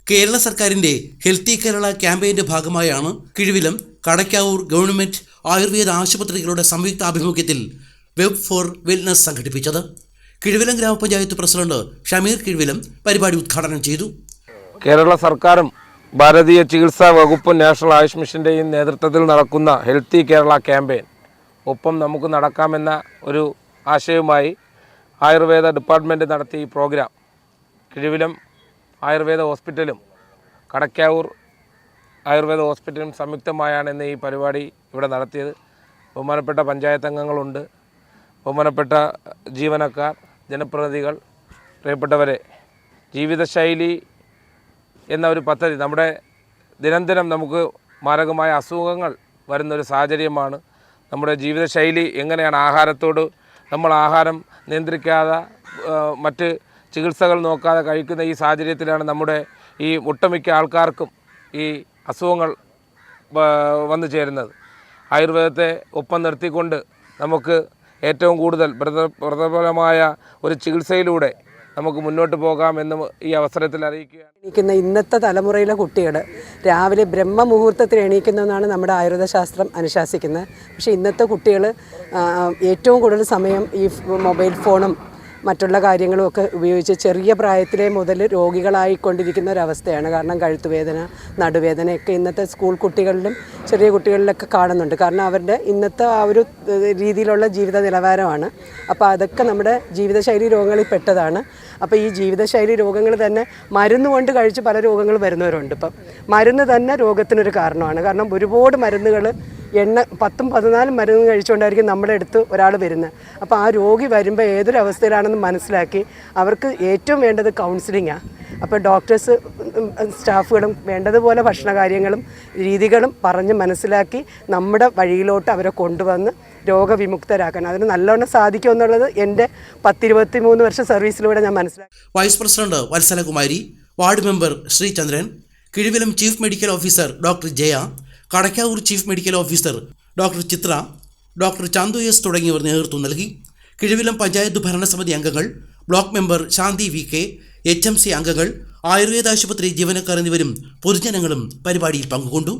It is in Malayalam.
കേരള സർക്കാരിൻ്റെ ഹെൽത്തി കേരള ക്യാമ്പയിൻ്റെ ഭാഗമായാണ് കിഴുവിലം കടയ്ക്കാവൂർ ഗവൺമെൻറ് ആയുർവേദ ആശുപത്രികളുടെ സംയുക്താഭിമുഖ്യത്തിൽ വെബ് ഫോർ വെൽനസ് സംഘടിപ്പിച്ചത്. കിഴുവിലം ഗ്രാമപഞ്ചായത്ത് പ്രസിഡന്റ് ഷമീർ കിഴുവിലം പരിപാടി ഉദ്ഘാടനം ചെയ്തു. കേരള സർക്കാരും ഭാരതീയ ചികിത്സാ വകുപ്പും നാഷണൽ ആയുഷ് മിഷൻ്റെയും നേതൃത്വത്തിൽ നടക്കുന്ന ഹെൽത്തി കേരള ക്യാമ്പയിൻ ഒപ്പം നമുക്ക് നടക്കാമെന്ന ഒരു ആശയവുമായി ആയുർവേദ ഡിപ്പാർട്ട്മെൻറ്റ് നടത്തിയ ഈ പ്രോഗ്രാം കിഴുവിലം ആയുർവേദ ഹോസ്പിറ്റലും കടയ്ക്കാവൂർ ആയുർവേദ ഹോസ്പിറ്റലും സംയുക്തമായാണ് ഇന്ന് ഈ പരിപാടി ഇവിടെ നടത്തിയത്. ബഹുമാനപ്പെട്ട പഞ്ചായത്ത് അംഗങ്ങളുണ്ട്, ബഹുമാനപ്പെട്ട ജീവനക്കാർ, ജനപ്രതിനിധികൾ, പ്രിയപ്പെട്ടവരെ, ജീവിതശൈലി എന്ന ഒരു പദ്ധതി നമ്മുടെ ദിനംദിനം നമുക്ക് മാരകമായ അസുഖങ്ങൾ വരുന്നൊരു സാഹചര്യമാണ്. നമ്മുടെ ജീവിതശൈലി എങ്ങനെയാണ് ആഹാരത്തോട് നമ്മൾ ആഹാരം നിയന്ത്രിക്കാതെ മറ്റ് ചികിത്സകൾ നോക്കാതെ കഴിക്കുന്ന ഈ സാഹചര്യത്തിലാണ് നമ്മുടെ ഈ ഒട്ടുമിക്ക ആൾക്കാർക്കും ഈ അസുഖങ്ങൾ വന്നു ചേരുന്നത്. ആയുർവേദത്തെ ഒപ്പം നിർത്തിക്കൊണ്ട് നമുക്ക് ഏറ്റവും കൂടുതൽ പ്രബലമായ ഒരു ചികിത്സയിലൂടെ നമുക്ക് മുന്നോട്ട് പോകാമെന്ന് ഈ അവസരത്തിൽ അറിയിക്കുകയാണ്. ഇന്നത്തെ തലമുറയിലെ കുട്ടികൾ രാവിലെ ബ്രഹ്മമുഹൂർത്തത്തിൽ എണീക്കുന്നതെന്നാണ് നമ്മുടെ ആയുർവേദ ശാസ്ത്രം അനുശാസിക്കുന്നത്. പക്ഷേ ഇന്നത്തെ കുട്ടികൾ ഏറ്റവും കൂടുതൽ സമയം ഈ മൊബൈൽ ഫോണും മറ്റുള്ള കാര്യങ്ങളും ഒക്കെ ഉപയോഗിച്ച് ചെറിയ പ്രായത്തിലെ മുതൽ രോഗികളായിക്കൊണ്ടിരിക്കുന്ന ഒരവസ്ഥയാണ്. കാരണം കഴുത്തുവേദന, നടുവേദനയൊക്കെ ഇന്നത്തെ സ്കൂൾ കുട്ടികളിലും ചെറിയ കുട്ടികളിലൊക്കെ കാണുന്നുണ്ട്. കാരണം അവരുടെ ഇന്നത്തെ ആ ഒരു രീതിയിലുള്ള ജീവിത നിലവാരമാണ്. അപ്പോൾ അതൊക്കെ നമ്മുടെ ജീവിതശൈലി രോഗങ്ങളിൽ പെട്ടതാണ്. അപ്പോൾ ഈ ജീവിതശൈലി രോഗങ്ങൾ തന്നെ മരുന്ന് കൊണ്ട് കഴിച്ച് പല രോഗങ്ങൾ വരുന്നവരുണ്ട്. ഇപ്പം മരുന്ന് തന്നെ രോഗത്തിനൊരു കാരണമാണ്. കാരണം ഒരുപാട് മരുന്നുകൾ 10-14 മരുന്ന് കഴിച്ചുകൊണ്ടായിരിക്കും നമ്മുടെ അടുത്ത് ഒരാൾ വരുന്നത്. അപ്പോൾ ആ രോഗി വരുമ്പോൾ ഏതൊരവസ്ഥയിലാണെന്ന് മനസ്സിലാക്കി അവർക്ക് ഏറ്റവും വേണ്ടത് കൗൺസിലിങ്ങാണ്. അപ്പോൾ ഡോക്ടേഴ്സ് സ്റ്റാഫുകളും വേണ്ടതുപോലെ ഭക്ഷണകാര്യങ്ങളും രീതികളും പറഞ്ഞ് മനസ്സിലാക്കി നമ്മുടെ വഴിയിലോട്ട് അവരെ കൊണ്ടുവന്ന് രോഗവിമുക്തരാക്കാൻ അതിന് നല്ലവണ്ണം സാധിക്കുമെന്നുള്ളത് എൻ്റെ 10-23 വർഷ സർവീസിലൂടെ ഞാൻ മനസ്സിലാക്കി. Vice president Vatsalakumari, ward member Sreechandran, Kizhuvilam chief medical officer doctor Jaya, Kadakkavoor chief medical officer doctor Chithra, doctor Chandu S തുടങ്ങിയവർ നേതൃത്വം നൽകി. കിഴുവിലം പഞ്ചായത്ത് ഭരണസമിതി അംഗങ്ങൾ, block member Shanthi VK, HMC അംഗങ്ങൾ, ആയുർവേദ ആശുപത്രി ജീവനക്കാർ എന്നിവരും പൊതുജനങ്ങളും പരിപാടിയിൽ പങ്കുകൊണ്ടു.